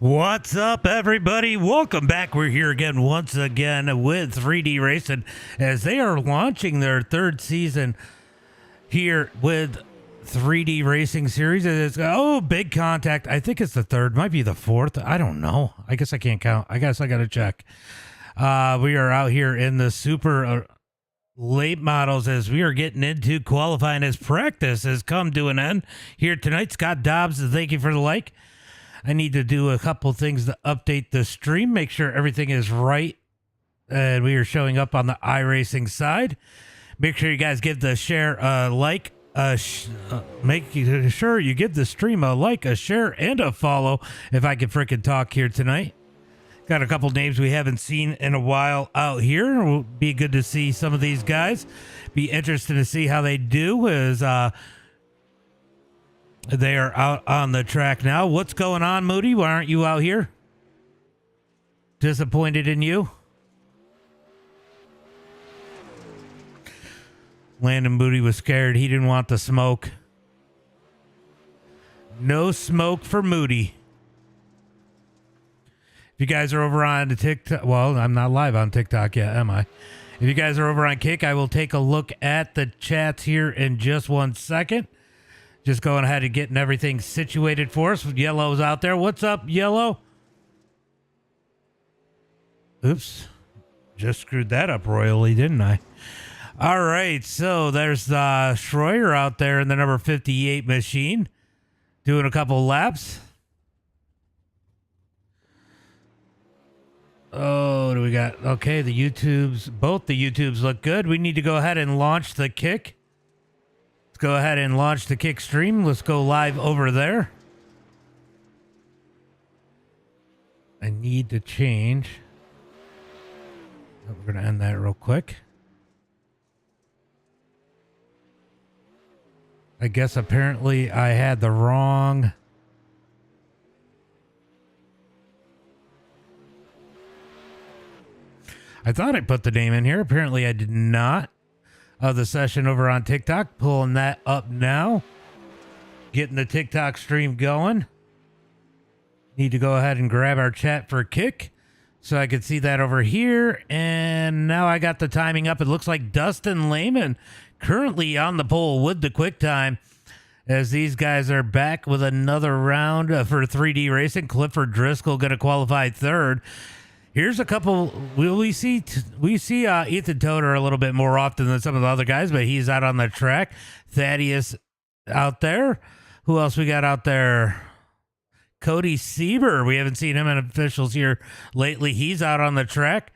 What's up, everybody? Welcome back. We're here again, once again, with 3D Racing as they are launching their third season here with 3D Racing Series. It's, big contact. I think it's the third, might be the fourth. I don't know. I guess I can't count. I guess I got to check. We are out here in the super late models as we are getting into qualifying as practice has come to an end here tonight. Scott Dobbs, thank you for the like. I need to do a couple things to update the stream, make sure everything is right. And we are showing up on the iRacing side. Make sure you guys give the share a like. Make sure you give the stream a like, a share, and a follow if I can frickin' talk here tonight. Got a couple names we haven't seen in a while out here. It will be good to see some of these guys. Be interested to see how they do as they are out on the track now. What's going on, Moody? Why aren't you out here? Disappointed in you? Landon Moody was scared. He didn't want the smoke. No smoke for Moody. If you guys are over on the TikTok, well, I'm not live on TikTok yet, am I? If you guys are over on Kick, I will take a look at the chats here in just 1 second. Just going ahead and getting everything situated for us. Yellow's out there. What's up, Yellow? Oops. Just screwed that up royally, didn't I? All right. So there's Schroyer out there in the number 58 machine. Doing a couple laps. Oh, what do we got? Okay, both the YouTubes look good. We need to go ahead and launch the Kick. Go ahead and launch the Kick stream. Let's go live over there. I need to change. We're going to end that real quick. I guess apparently I had the wrong... I thought I put the name in here. Apparently I did not. Of the session over on TikTok. Pulling that up now. Getting the TikTok stream going. Need to go ahead and grab our chat for Kick so I could see that over here. And now I got the timing up. It looks like Dustin Lehman currently on the pole with the quick time as these guys are back with another round for 3D Racing. Clifford Driscoll going to qualify third. Here's a couple. We see Ethan Toder a little bit more often than some of the other guys, but he's out on the track. Thaddeus out there. Who else we got out there? Cody Sieber. We haven't seen him in officials here lately. He's out on the track.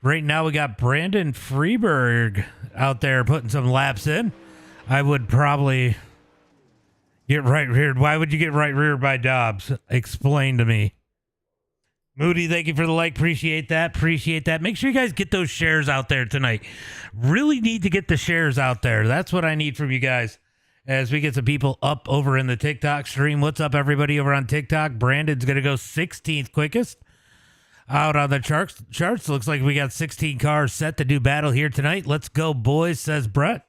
Right now we got Brandon Freeberg out there putting some laps in. I would probably get right reared. Why would you get right reared by Dobbs? Explain to me. Moody, thank you for the like. Appreciate that. Appreciate that. Make sure you guys get those shares out there tonight. Really need to get the shares out there. That's what I need from you guys as we get some people up over in the TikTok stream. What's up, everybody over on TikTok? Brandon's going to go 16th quickest out on the charts. Looks like we got 16 cars set to do battle here tonight. Let's go, boys, says Brett.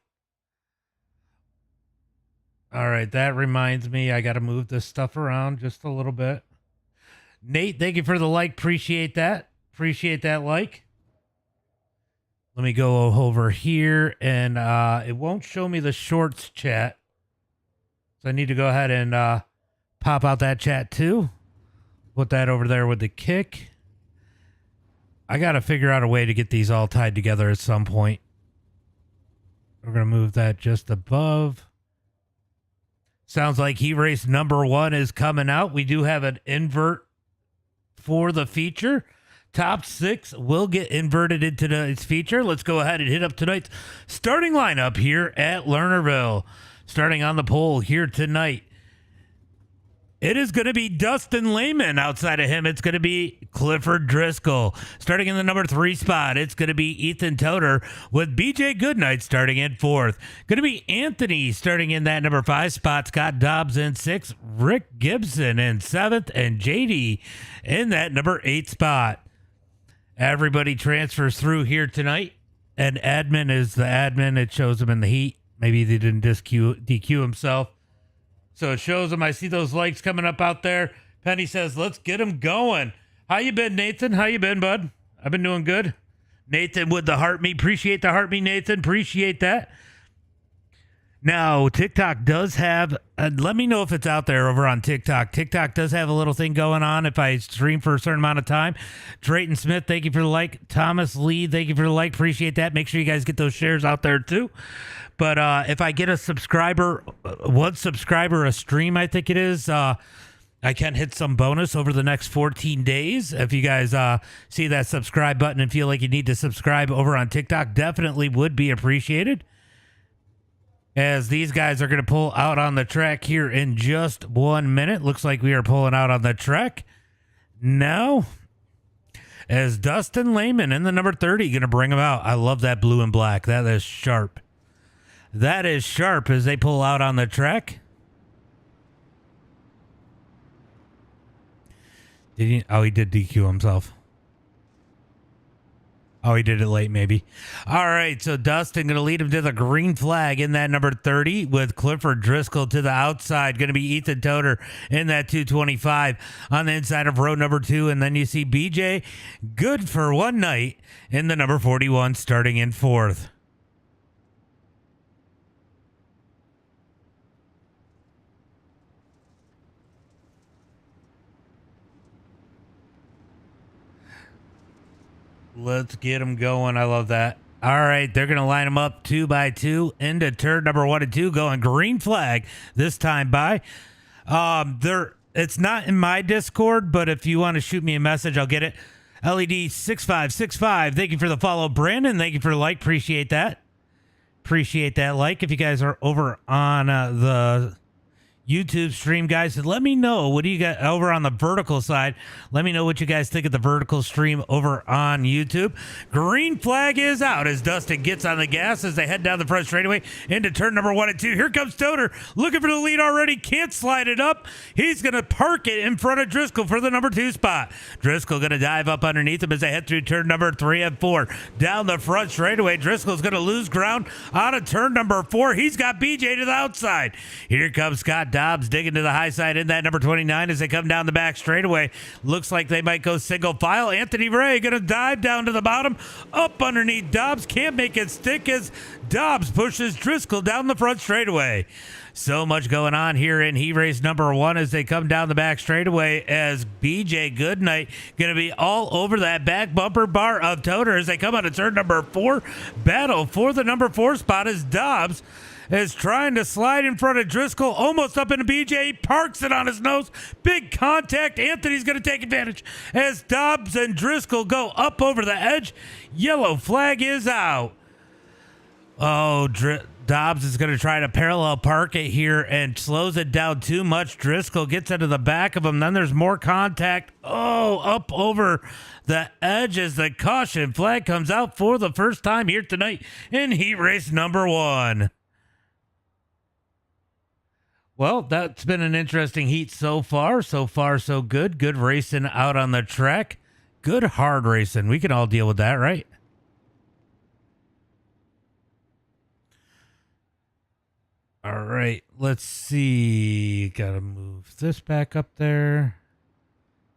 All right, that reminds me I got to move this stuff around just a little bit. Nate, thank you for the like. Appreciate that. Appreciate that like. Let me go over here, and it won't show me the shorts chat. So I need to go ahead and pop out that chat too. Put that over there with the Kick. I got to figure out a way to get these all tied together at some point. We're going to move that just above. Sounds like Heat Race number 1 is coming out. We do have an invert for the feature. Top 6 will get inverted into tonight's feature. Let's go ahead and hit up tonight's starting lineup here at Lernerville. Starting on the pole here tonight, it is going to be Dustin Lehman. Outside of him, it's going to be Clifford Driscoll. Starting in the number 3 spot, it's going to be Ethan Toder with BJ Goodnight starting in 4th. Going to be Anthony starting in that number 5 spot. Scott Dobbs in 6th. Rick Gibson in 7th. And JD in that number 8 spot. Everybody transfers through here tonight. And admin is the admin. It shows him in the heat. Maybe they didn't DQ himself. So it shows him. I see those likes coming up out there. Penny says, let's get him going. How you been, Nathan? How you been, bud? I've been doing good. Nathan with the heart me. Appreciate the heart me, Nathan. Appreciate that. Now, TikTok does have, let me know if it's out there over on TikTok. TikTok does have a little thing going on if I stream for a certain amount of time. Drayton Smith, thank you for the like. Thomas Lee, thank you for the like. Appreciate that. Make sure you guys get those shares out there too. But if I get a subscriber, one subscriber a stream, I think it is, I can hit some bonus over the next 14 days. If you guys see that subscribe button and feel like you need to subscribe over on TikTok, definitely would be appreciated. As these guys are going to pull out on the track here in just 1 minute. Looks like we are pulling out on the track now. As Dustin Lehman in the number 30 going to bring them out. I love that blue and black. That is sharp. That is sharp as they pull out on the track. Did he? Oh, he did DQ himself. Oh, he did it late, maybe. All right, so Dustin going to lead him to the green flag in that number 30 with Clifford Driscoll to the outside. Going to be Ethan Toder in that 225 on the inside of row number 2. And then you see BJ good for one night in the number 41 starting in 4th. Let's get them going. I love that. All right, they're going to line them up 2 by 2 into turn number 1 and 2, going green flag this time by. It's not in my Discord, but if you want to shoot me a message, I'll get it. LED6565. Thank you for the follow, Brandon. Thank you for the like. Appreciate that. Appreciate that like. If you guys are over on the YouTube stream, guys, let me know what do you got over on the vertical side. Let me know what you guys think of the vertical stream over on YouTube. Green flag is out as Dustin gets on the gas as they head down the front straightaway into turn number 1 and 2. Here comes Toder looking for the lead already. Can't slide it up. He's going to park it in front of Driscoll for the number 2 spot. Driscoll going to dive up underneath him as they head through turn number 3 and 4. Down the front straightaway, Driscoll's going to lose ground out of turn number 4. He's got BJ to the outside. Here comes Scott Dobbs digging to the high side in that number 29 as they come down the back straightaway. Looks like they might go single file. Anthony Ray going to dive down to the bottom, up underneath Dobbs. Can't make it stick as Dobbs pushes Driscoll down the front straightaway. So much going on here in heat race number 1 as they come down the back straightaway as BJ Goodnight going to be all over that back bumper bar of Toder as they come out of turn number 4. Battle for the number 4 spot as Dobbs is trying to slide in front of Driscoll, almost up into BJ. He parks it on his nose. Big contact. Anthony's going to take advantage as Dobbs and Driscoll go up over the edge. Yellow flag is out. Oh, Dobbs is going to try to parallel park it here and slows it down too much. Driscoll gets into the back of him. Then there's more contact. Oh, up over the edge as the caution flag comes out for the first time here tonight in heat race number 1. Well, that's been an interesting heat so far. So far, so good. Good racing out on the track. Good hard racing. We can all deal with that, right? All right. Let's see. Gotta move this back up there.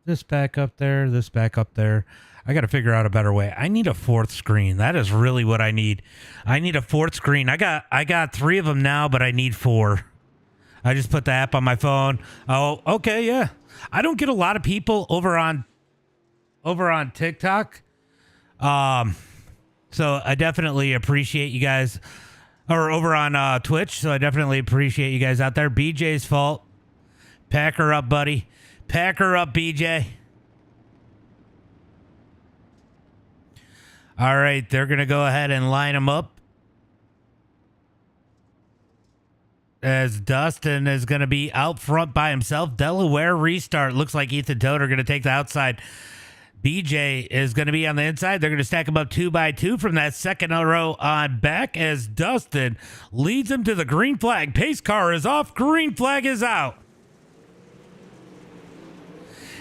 This back up there. This back up there. I got to figure out a better way. I need a 4th screen. That is really what I need. I need a 4th screen. I got 3 of them now, but I need 4. I just put the app on my phone. Oh, okay, yeah. I don't get a lot of people over on TikTok. So I definitely appreciate you guys, or over on Twitch. So I definitely appreciate you guys out there. BJ's fault. Pack her up, buddy. Pack her up, BJ. All right, they're going to go ahead and line them up. As Dustin is going to be out front by himself. Delaware restart. Looks like Ethan Toder going to take the outside. BJ is going to be on the inside. They're going to stack him up 2 by 2 from that second row on back as Dustin leads him to the green flag. Pace car is off. Green flag is out.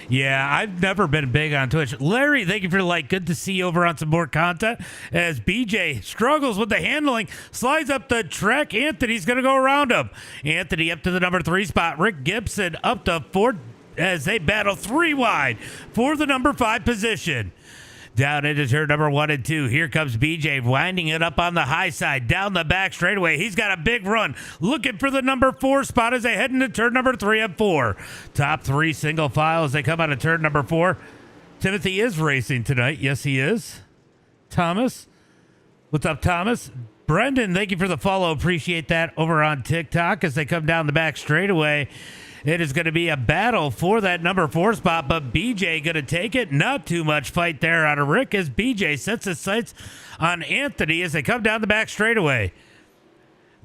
Yeah, I've never been big on Twitch. Larry, thank you for the like. Good to see you over on some more content. As BJ struggles with the handling, slides up the track. Anthony's going to go around him. Anthony up to the number 3 spot. Rick Gibson up to 4. as they battle 3 wide for the number 5 position. Down into turn number 1 and 2. Here comes BJ winding it up on the high side. Down the back straightaway. He's got a big run. Looking for the number 4 spot as they head into turn number 3 and 4. Top 3 single file as they come out of turn number 4. Timothy is racing tonight. Yes, he is. Thomas. What's up, Thomas? Brendan, thank you for the follow. Appreciate that over on TikTok as they come down the back straightaway. It is going to be a battle for that number 4 spot, but BJ going to take it. Not too much fight there out of Rick as BJ sets his sights on Anthony as they come down the back straightaway.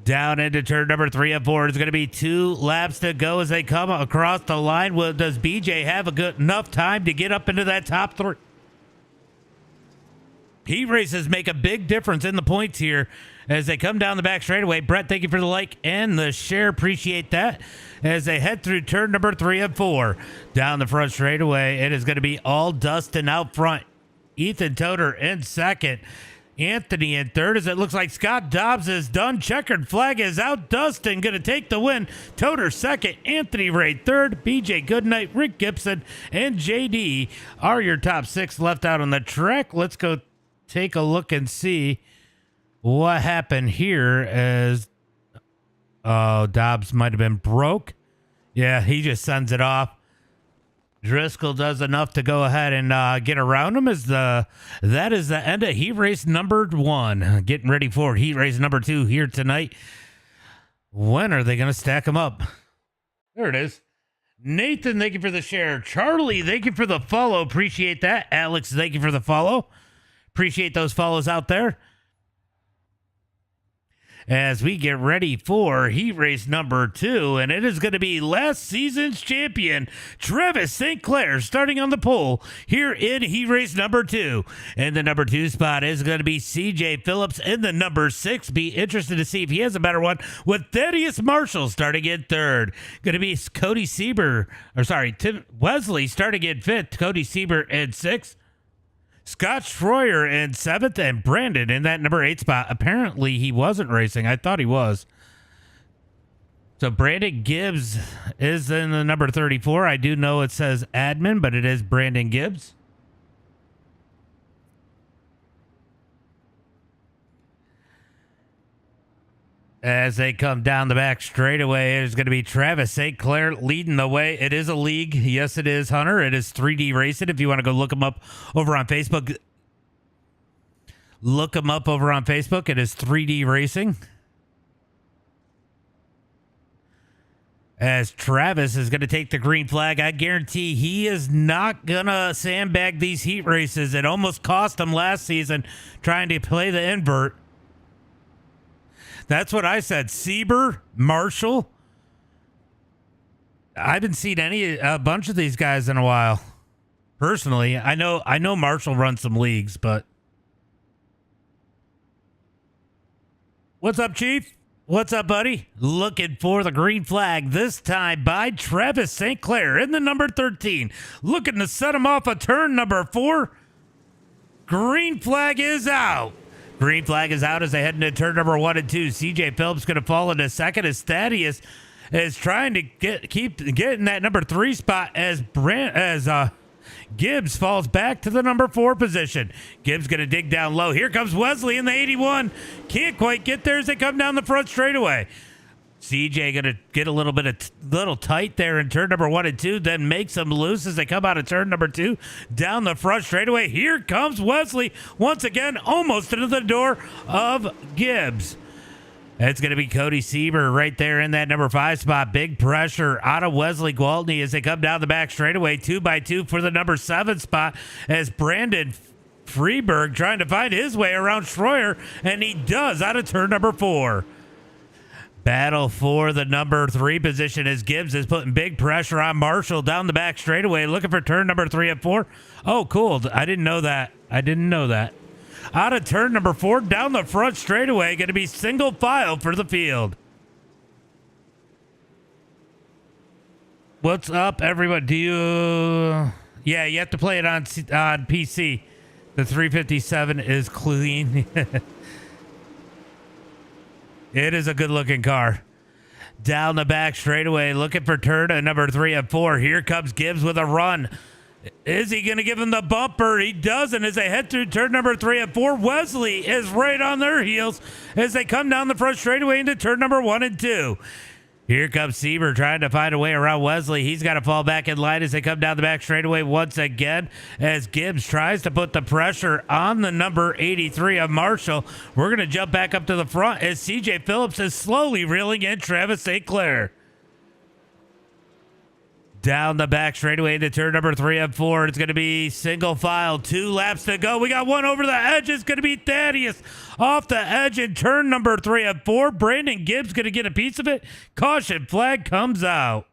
Down into turn number 3 and 4. It's going to be 2 laps to go as they come across the line. Well, does BJ have a good enough time to get up into that top 3? Heat races make a big difference in the points here as they come down the back straightaway. Brett, thank you for the like and the share. Appreciate that. As they head through turn number 3 and 4. Down the front straightaway, it is going to be all Dustin out front. Ethan Toter in second. Anthony in third as it looks like Scott Dobbs is done. Checkered flag is out. Dustin going to take the win. Toter second. Anthony Ray third. BJ Goodnight, Rick Gibson, and JD are your top 6 left out on the track. Let's go take a look and see what happened here as Dobbs might have been broke. Yeah, he just sends it off. Driscoll does enough to go ahead and get around him as that is the end of heat race number 1. Getting ready for heat race number 2 here tonight. When are they going to stack them up? There it is. Nathan, thank you for the share. Charlie, thank you for the follow. Appreciate that. Alex, thank you for the follow. Appreciate those follows out there. As we get ready for heat race number 2, and it is going to be last season's champion, Travis St. Clair, starting on the pole here in heat race number 2. And the number 2 spot is going to be CJ Phillips in the number 6. Be interested to see if he has a better one with Thaddeus Marshall starting in 3rd. Going to be Cody Sieber, Tim Wesley starting in 5th, Cody Sieber in 6th. Scott Schroyer in 7th, and Brandon in that number 8 spot. Apparently, he wasn't racing. I thought he was. So, Brandon Gibbs is in the number 34. I do know it says admin, but it is Brandon Gibbs. As they come down the back straightaway, it is going to be Travis St. Clair leading the way. It is a league. Yes, it is, Hunter. It is 3D Racing. If you want to go look them up over on Facebook, look them up over on Facebook. It is 3D Racing. As Travis is going to take the green flag, I guarantee he is not going to sandbag these heat races. It almost cost him last season trying to play the invert. That's what I said. Sieber, Marshall. I haven't seen a bunch of these guys in a while. Personally, I know Marshall runs some leagues, but what's up, Chief? What's up, buddy? Looking for the green flag this time by Travis St. Clair in the number 13. Looking to set him off a turn number 4. Green flag is out. Green flag is out as they head into turn number 1 and 2. CJ Phillips going to fall into second as Thaddeus is trying to keep getting that number 3 spot as Gibbs falls back to the number 4 position. Gibbs going to dig down low. Here comes Wesley in the 81. Can't quite get there as they come down the front straightaway. CJ going to get a little tight there in turn number 1 and 2, then makes them loose as they come out of turn number 2 down the front straightaway. Here comes Wesley once again, almost into the door of Gibbs. It's going to be Cody Sieber right there in that number 5 spot. Big pressure out of Wesley Gwaltney as they come down the back straightaway, 2x2 for the number 7 spot as Brandon Freeberg trying to find his way around Schroyer, and he does out of turn number 4. Battle for the number 3 position as Gibbs is putting big pressure on Marshall down the back straightaway, looking for turn number 3 and 4. Oh, cool. I didn't know that. Out of turn number 4, down the front straightaway, going to be single file for the field. What's up, everyone? Yeah, you have to play it on PC. The 357 is clean. It is a good-looking car. Down the back straightaway, looking for turn at number 3 and 4. Here comes Gibbs with a run. Is he going to give him the bumper? He doesn't as they head through turn number 3 and 4. Wesley is right on their heels as they come down the front straightaway into turn number 1 and 2. Here comes Sieber trying to find a way around Wesley. He's got to fall back in line as they come down the back straightaway once again as Gibbs tries to put the pressure on the number 83 of Marshall. We're going to jump back up to the front as CJ Phillips is slowly reeling in Travis St. Clair. Down the back straightaway into turn number 3 and 4. It's going to be single file. 2 laps to go. We got one over the edge. It's going to be Thaddeus off the edge in turn number 3 and 4. Brandon Gibbs going to get a piece of it. Caution flag comes out.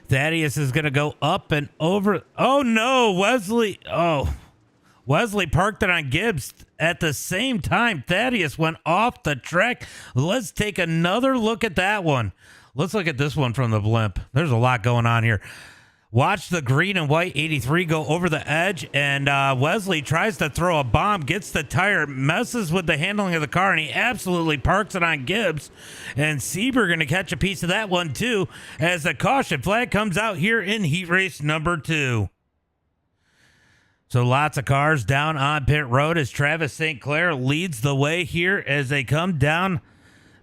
Thaddeus is going to go up and over. Oh, no. Wesley. Oh, Wesley parked it on Gibbs. At the same time, Thaddeus went off the track. Let's take another look at that one. Let's look at this one from the blimp. There's a lot going on here. Watch the green and white 83 go over the edge, and Wesley tries to throw a bomb, gets the tire, messes with the handling of the car, and he absolutely parks it on Gibbs. And Sieber going to catch a piece of that one, too, as the caution flag comes out here in heat race number 2. So lots of cars down on pit road as Travis St. Clair leads the way here as they come down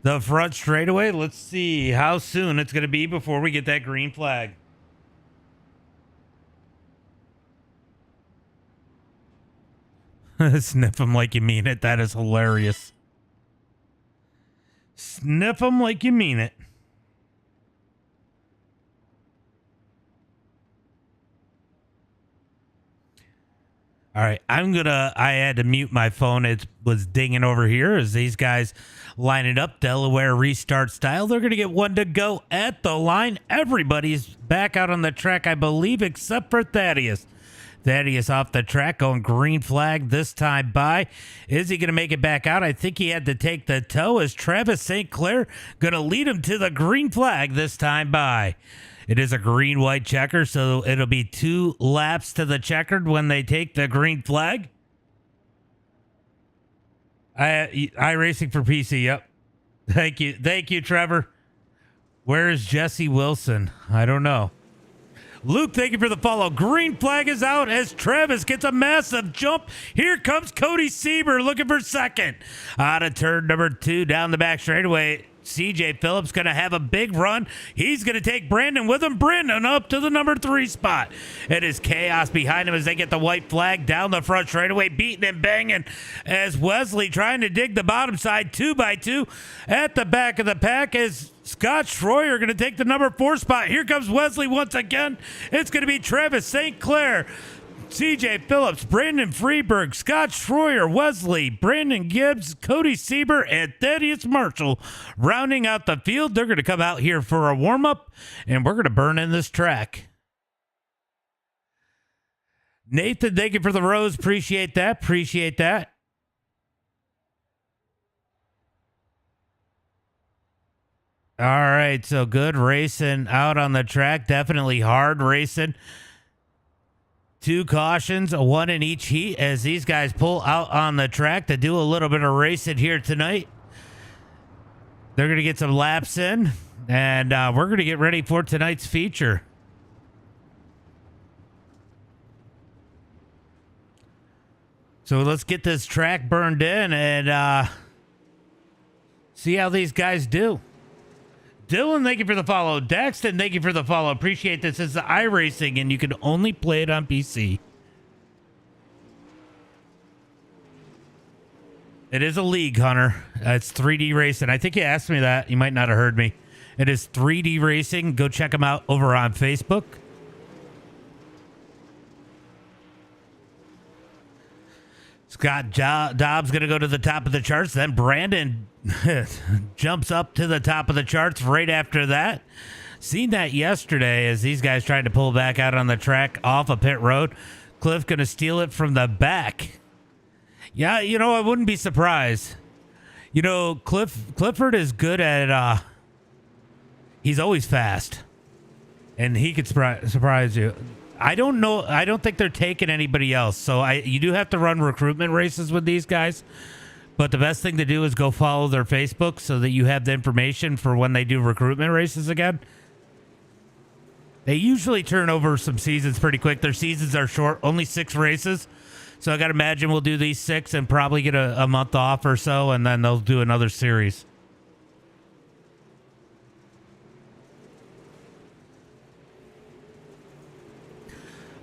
the front straightaway. Let's see how soon it's going to be before we get that green flag. Sniff them like you mean it. That is hilarious. Sniff them like you mean it. All right, I had to mute my phone. It was dinging over here as these guys line it up, Delaware restart style. They're going to get one to go at the line. Everybody's back out on the track, I believe, except for Thaddeus. Thaddeus off the track, going green flag this time by. Is he going to make it back out? I think he had to take the tow as Travis St. Clair going to lead him to the green flag this time by. It is a green-white checker, so it'll be 2 laps to the checkered when they take the green flag. iRacing for PC, yep. Thank you, Trevor. Where is Jesse Wilson? I don't know. Luke, thank you for the follow. Green flag is out as Travis gets a massive jump. Here comes Cody Sieber looking for second. Out of turn number 2 down the back straightaway. CJ Phillips going to have a big run. He's going to take Brandon with him. Brandon up to the number 3 spot. It is chaos behind him as they get the white flag down the front straightaway, beating and banging as Wesley trying to dig the bottom side 2x2 at the back of the pack as Scott Schroyer going to take the number 4 spot. Here comes Wesley once again. It's going to be Travis St. Clair, CJ Phillips, Brandon Freeberg, Scott Schroyer, Wesley, Brandon Gibbs, Cody Sieber, and Thaddeus Marshall rounding out the field. They're going to come out here for a warm-up, and we're going to burn in this track. Nathan, thank you for the rose. Appreciate that. Appreciate that. All right, so good racing out on the track. Definitely hard racing. 2 cautions, 1 in each heat as these guys pull out on the track to do a little bit of racing here tonight. They're going to get some laps in, and we're going to get ready for tonight's feature. So let's get this track burned in and see how these guys do. Dylan, thank you for the follow. Daxton, thank you for the follow. Appreciate this. It's the iRacing, and you can only play it on PC. It is a league, Hunter. It's 3D Racing. I think you asked me that. You might not have heard me. It is 3D Racing. Go check them out over on Facebook. Scott Dobbs going to go to the top of the charts. Then Brandon jumps up to the top of the charts right after that. Seen that yesterday as these guys tried to pull back out on the track off of pit road. Cliff going to steal it from the back. Yeah, you know, I wouldn't be surprised. You know, Clifford is good at, he's always fast. And he could surprise you. I don't know. I don't think they're taking anybody else. So you do have to run recruitment races with these guys. But the best thing to do is go follow their Facebook so that you have the information for when they do recruitment races again. They usually turn over some seasons pretty quick. Their seasons are short, only 6 races. So I got to imagine we'll do these 6 and probably get a month off or so, and then they'll do another series.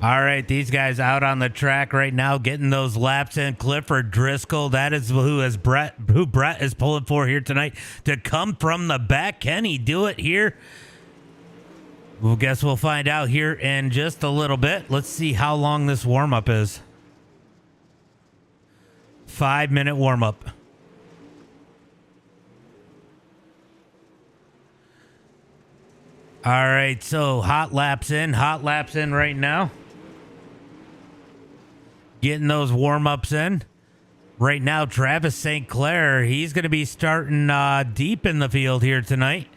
All right, these guys out on the track right now, getting those laps in. Clifford Driscoll, that is who Brett is pulling for here tonight to come from the back. Can he do it here? Well, guess we'll find out here in just a little bit. Let's see how long this warm-up is. 5-minute warm-up. All right, so hot laps in right now. Getting those warm-ups in. Right now, Travis St. Clair, he's going to be starting deep in the field here tonight.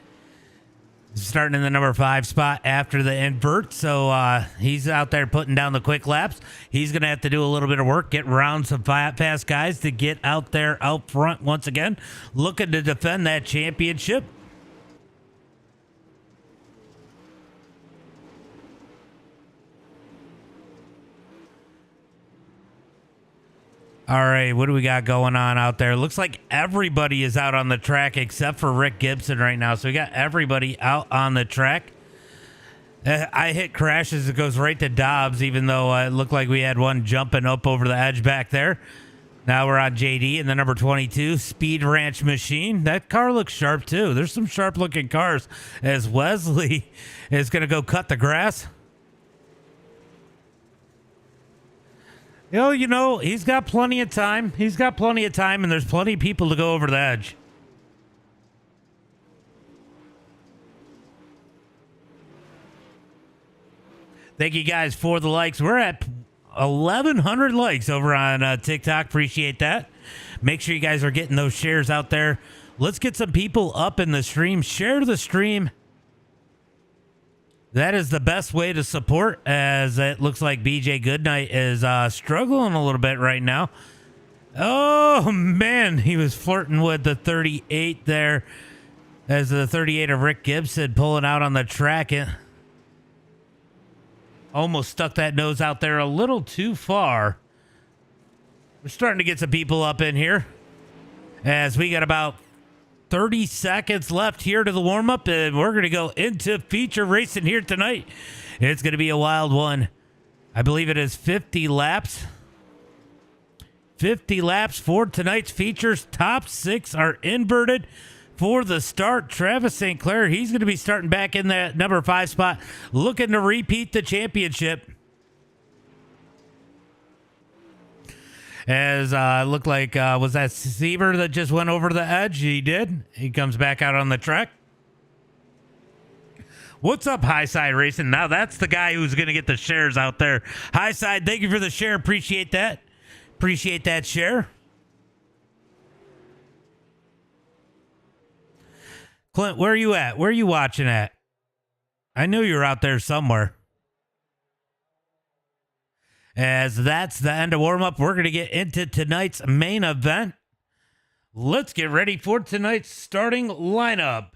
Starting in the number 5 spot after the invert. So he's out there putting down the quick laps. He's going to have to do a little bit of work, get around some fast guys to get out there out front once again, looking to defend that championship. All right, what do we got going on out there? Looks like everybody is out on the track except for Rick Gibson right now. So we got everybody out on the track. I hit crashes. It goes right to Dobbs, even though it looked like we had one jumping up over the edge back there. Now we're on JD and the number 22, Speed Ranch Machine. That car looks sharp, too. There's some sharp-looking cars as Wesley is going to go cut the grass. You know, he's got plenty of time. He's got plenty of time, and there's plenty of people to go over the edge. Thank you guys for the likes. We're at 1,100 likes over on TikTok. Appreciate that. Make sure you guys are getting those shares out there. Let's get some people up in the stream. Share the stream. That is the best way to support, as it looks like BJ Goodnight is struggling a little bit right now. Oh, man, he was flirting with the 38 there, as the 38 of Rick Gibson pulling out on the track. And almost stuck that nose out there a little too far. We're starting to get some people up in here, as we got about 30 seconds left here to the warm-up, and we're going to go into feature racing here tonight. It's going to be a wild one. I believe it is 50 laps. 50 laps for tonight's features. Top 6 are inverted for the start. Travis St. Clair, he's going to be starting back in that number 5 spot, looking to repeat the championship. As looked like, was that Sieber that just went over the edge? He did. He comes back out on the track. What's up, Highside Racing? Now that's the guy who's going to get the shares out there. Highside, thank you for the share. Appreciate that. Appreciate that share. Clint, where are you at? Where are you watching at? I knew you were out there somewhere. As that's the end of warm-up, we're going to get into tonight's main event. Let's get ready for tonight's starting lineup.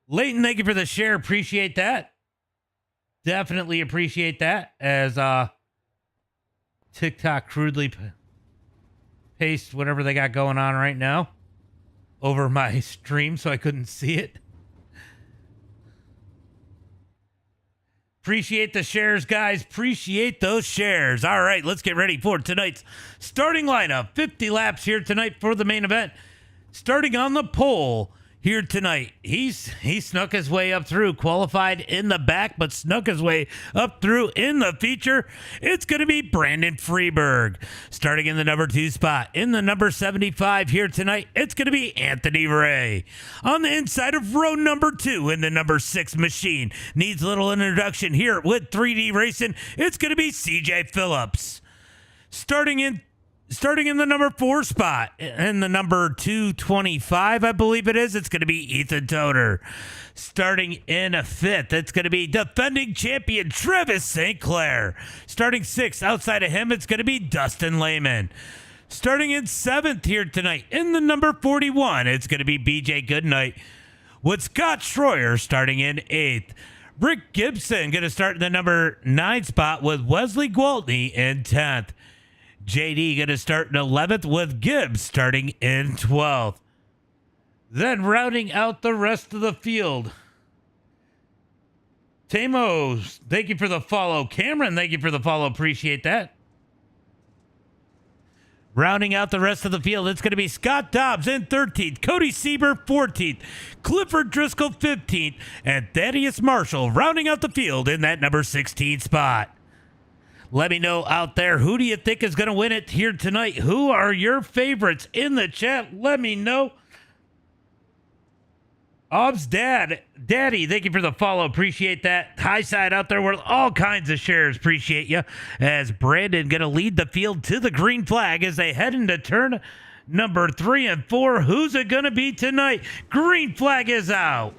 Leighton, thank you for the share. Appreciate that. Definitely appreciate that. As TikTok crudely paste whatever they got going on right now over my stream so I couldn't see it. Appreciate the shares, guys. Appreciate those shares. All right, let's get ready for tonight's starting lineup. 50 laps here tonight for the main event. Starting on the pole here tonight. He snuck his way up through, qualified in the back, but snuck his way up through in the feature. It's going to be Brandon Freeberg. Starting in the number 2 spot. In the number 75 here tonight, it's going to be Anthony Ray. On the inside of row number 2 in the number 6 machine. Needs little introduction here with 3D Racing. It's going to be CJ Phillips. Starting in the number 4 spot, in the number 225, I believe it is, it's going to be Ethan Toder. Starting in a 5th, it's going to be defending champion Travis St. Clair. Starting 6th, outside of him, it's going to be Dustin Lehman. Starting in 7th here tonight in the number 41, it's going to be BJ Goodnight with Scott Schroyer starting in 8th. Rick Gibson going to start in the number 9 spot with Wesley Gwaltney in 10th. JD going to start in 11th with Gibbs starting in 12th. Then rounding out the rest of the field, Tamos, thank you for the follow. Cameron, thank you for the follow. Appreciate that. Rounding out the rest of the field, it's going to be Scott Dobbs in 13th, Cody Sieber 14th, Clifford Driscoll 15th, and Thaddeus Marshall rounding out the field in that number 16 spot. Let me know out there, who do you think is going to win it here tonight? Who are your favorites in the chat? Let me know. Ob's Daddy, thank you for the follow. Appreciate that. High side out there with all kinds of shares. Appreciate you. As Brandon going to lead the field to the green flag as they head into turn number 3 and 4. Who's it going to be tonight? Green flag is out.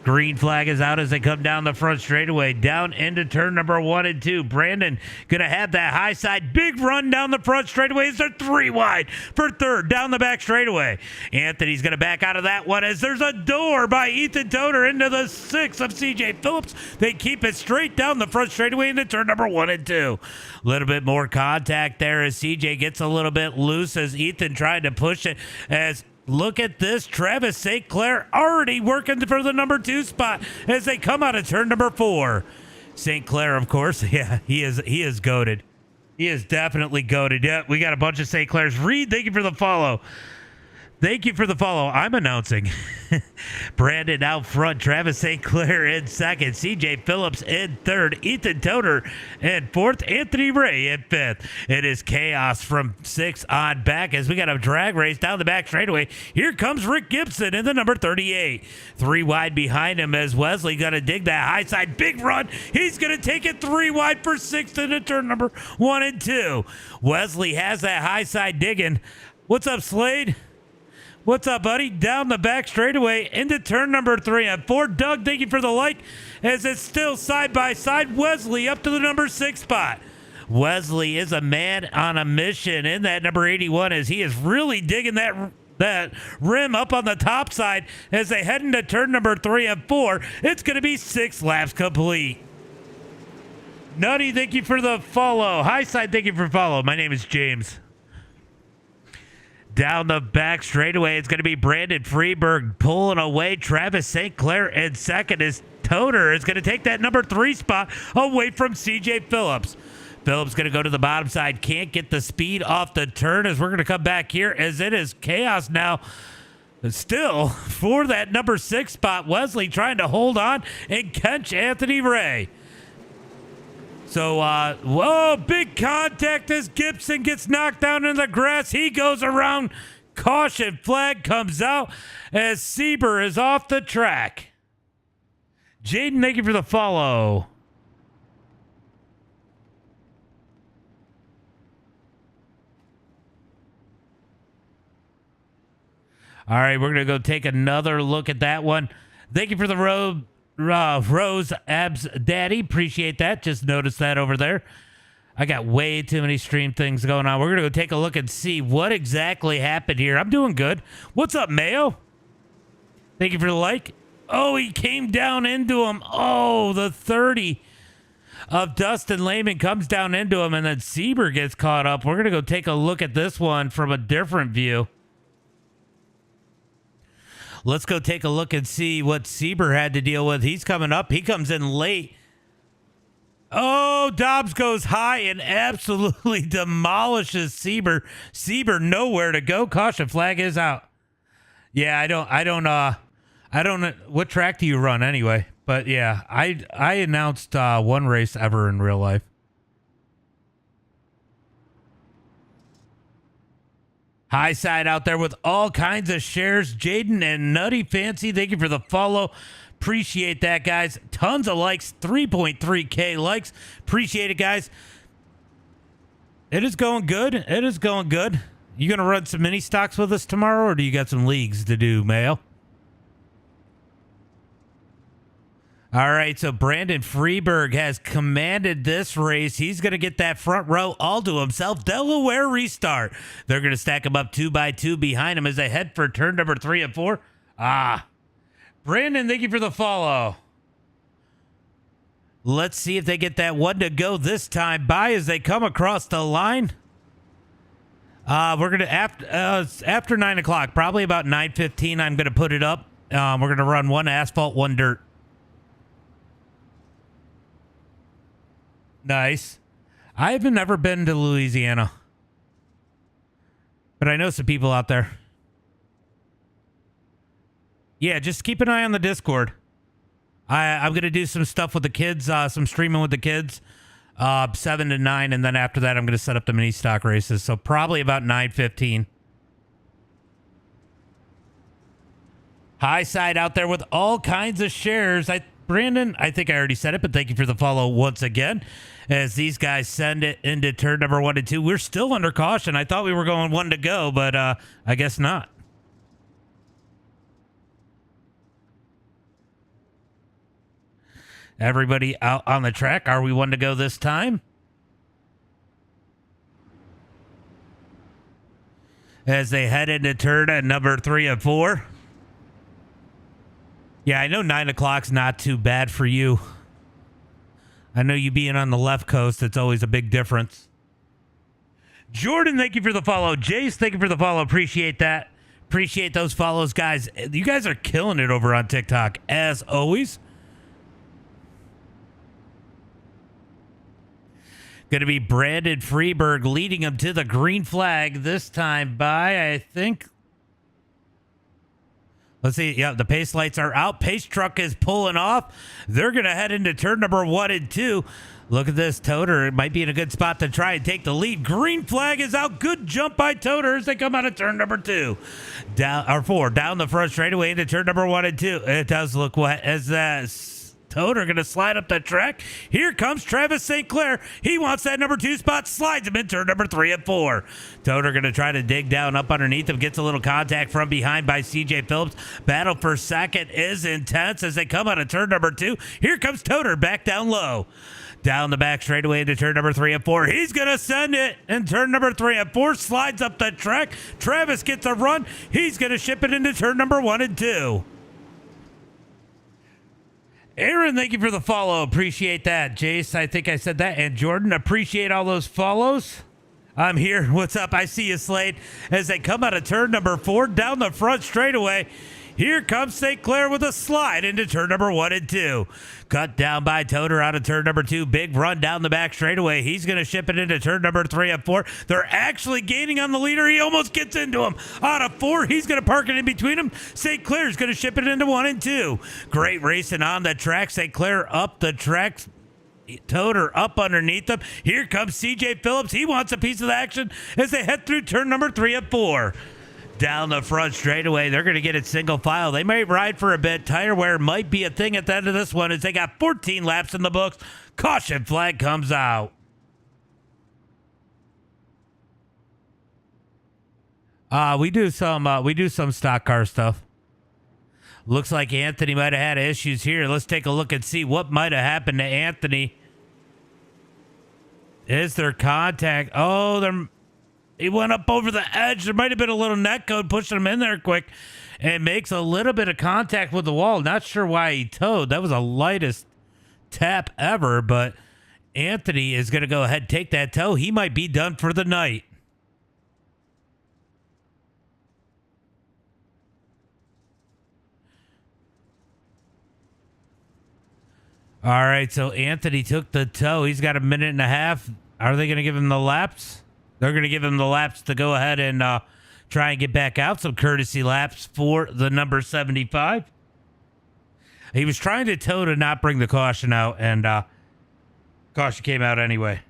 Green flag is out as they come down the front straightaway, down into turn number 1 and 2. Brandon going to have that high side big run down the front straightaway as they're 3 wide for third down the back straightaway. Anthony's going to back out of that one as there's a door by Ethan Toder into the 6 of CJ Phillips. They keep it straight down the front straightaway into turn number 1 and 2. A little bit more contact there as CJ gets a little bit loose as Ethan tried to push it as look at this. Travis St. Clair already working for the number 2 spot as they come out of turn number 4. St. Clair, of course, yeah, he is goated. He is definitely goated. Yeah, we got a bunch of St. Clairs. Reed, thank you for the follow. Thank you for the follow. I'm announcing. Brandon out front. Travis St. Clair in 2nd. CJ Phillips in 3rd. Ethan Toder in 4th. Anthony Ray in 5th. It is chaos from 6 on back as we got a drag race down the back straightaway. Here comes Rick Gibson in the number 38. 3 wide behind him as Wesley going to dig that high side. Big run. He's going to take it 3 wide for 6th into turn number 1 and 2. Wesley has that high side digging. What's up, Slade? What's up, buddy? Down the back straightaway into turn number 3 and 4. Doug, thank you for the like as it's still side by side. Wesley up to the number 6 spot. Wesley is a man on a mission in that number 81 as he is really digging that rim up on the top side as they head into turn number 3 and 4. It's going to be 6 laps complete. Nutty, thank you for the follow. High side, thank you for follow. My name is James. Down the back straightaway, it's going to be Brandon Freeberg pulling away. Travis St. Clair in 2nd as Toder is going to take that number 3 spot away from CJ Phillips. Phillips going to go to the bottom side. Can't get the speed off the turn as we're going to come back here as it is chaos now. Still for that number 6 spot. Wesley trying to hold on and catch Anthony Ray. So, whoa, big contact as Gibson gets knocked down in the grass. He goes around. Caution flag comes out as Sieber is off the track. Jaden, thank you for the follow. All right, we're going to go take another look at that one. Thank you for the Rose Abs Daddy. Appreciate that. Just noticed that over there. I got way too many stream things going on. We're going to go take a look and see what exactly happened here. I'm doing good. What's up, Mayo? Thank you for the like. Oh, he came down into him. Oh, the 30 of Dustin Lehman comes down into him, and then Sieber gets caught up. We're going to go take a look at this one from a different view. Let's go take a look and see what Sieber had to deal with. He's coming up. He comes in late. Oh, Dobbs goes high and absolutely demolishes Sieber. Sieber nowhere to go. Caution flag is out. Yeah, I don't what track do you run anyway? But yeah, I announced one race ever in real life. High side out there with all kinds of shares. Jaden and Nutty Fancy, thank you for the follow. Appreciate that, guys. Tons of likes, 3.3K likes. Appreciate it, guys. It is going good. It is going good. You going to run some mini stocks with us tomorrow, or do you got some leagues to do, Mayo? All right, so Brandon Freeberg has commanded this race. He's going to get that front row all to himself. Delaware restart. They're going to stack him up 2 by 2 behind him as they head for turn number 3 and 4. Brandon, thank you for the follow. Let's see if they get that one to go this time by as they come across the line. We're going to, after 9 o'clock, probably about 9:15, I'm going to put it up. We're going to run one asphalt, one dirt. Nice. I've never been to Louisiana, but I know some people out there. Yeah, just keep an eye on the Discord. I'm going to do some stuff with the kids, some streaming with the kids, 7 to 9, and then after that, I'm going to set up the mini stock races, so probably about 9:15. High side out there with all kinds of shares. Brandon, I think I already said it, but thank you for the follow once again. As these guys send it into turn number 1 and 2. We're still under caution. I thought we were going 1 to go, but I guess not. Everybody out on the track. Are we 1 to go this time? As they head into turn at number 3 and 4. Yeah, I know 9 o'clock's not too bad for you. I know you being on the left coast, it's always a big difference. Jordan, thank you for the follow. Jace, thank you for the follow. Appreciate that. Appreciate those follows, guys. You guys are killing it over on TikTok, as always. Going to be Brandon Freeberg leading him to the green flag this time by, I think... Let's see. Yeah, the pace lights are out. Pace truck is pulling off. They're going to head into turn number 1 and 2. Look at this. Toter, it might be in a good spot to try and take the lead. Green flag is out. Good jump by Toter as they come out of turn number 2. Or 4. Down the front straightaway into turn number 1 and 2. It does look wet as that Toter going to slide up the track. Here comes Travis St. Clair. He wants that number 2 spot. Slides him in turn number 3 and 4. Toter going to try to dig down up underneath him. Gets a little contact from behind by CJ Phillips. Battle for second is intense as they come out of turn number 2. Here comes Toter back down low. Down the back straightaway into turn number 3 and 4. He's going to send it in turn number 3 and 4. Slides up the track. Travis gets a run. He's going to ship it into turn number 1 and 2. Aaron, thank you for the follow. Appreciate that. Jace, I think I said that. And Jordan, appreciate all those follows. I'm here. What's up? I see you, Slade. As they come out of turn number 4 down the front straightaway. Here comes St. Clair with a slide into turn number 1 and 2. Cut down by Toter out of turn number 2. Big run down the back straightaway. He's going to ship it into turn number 3 and 4. They're actually gaining on the leader. He almost gets into him. Out of 4, he's going to park it in between them. St. Clair's going to ship it into 1 and 2. Great racing on the track. St. Clair up the track. Toter up underneath them. Here comes CJ Phillips. He wants a piece of the action as they head through turn number 3 and 4. Down the front straightaway. They're going to get it single file. They might ride for a bit. Tire wear might be a thing at the end of this one as they got 14 laps in the books. Caution flag comes out. We do some stock car stuff. Looks like Anthony might have had issues here. Let's take a look and see what might have happened to Anthony. Is there contact? Oh, he went up over the edge. There might have been a little net code pushing him in there quick and makes a little bit of contact with the wall. Not sure why he towed. That was the lightest tap ever, but Anthony is going to go ahead and take that tow. He might be done for the night. All right, so Anthony took the tow. He's got a minute and a half. Are they going to give him the laps? They're going to give him the laps to go ahead and try and get back out. Some courtesy laps for the number 75. He was trying to tow to not bring the caution out, and caution came out anyway.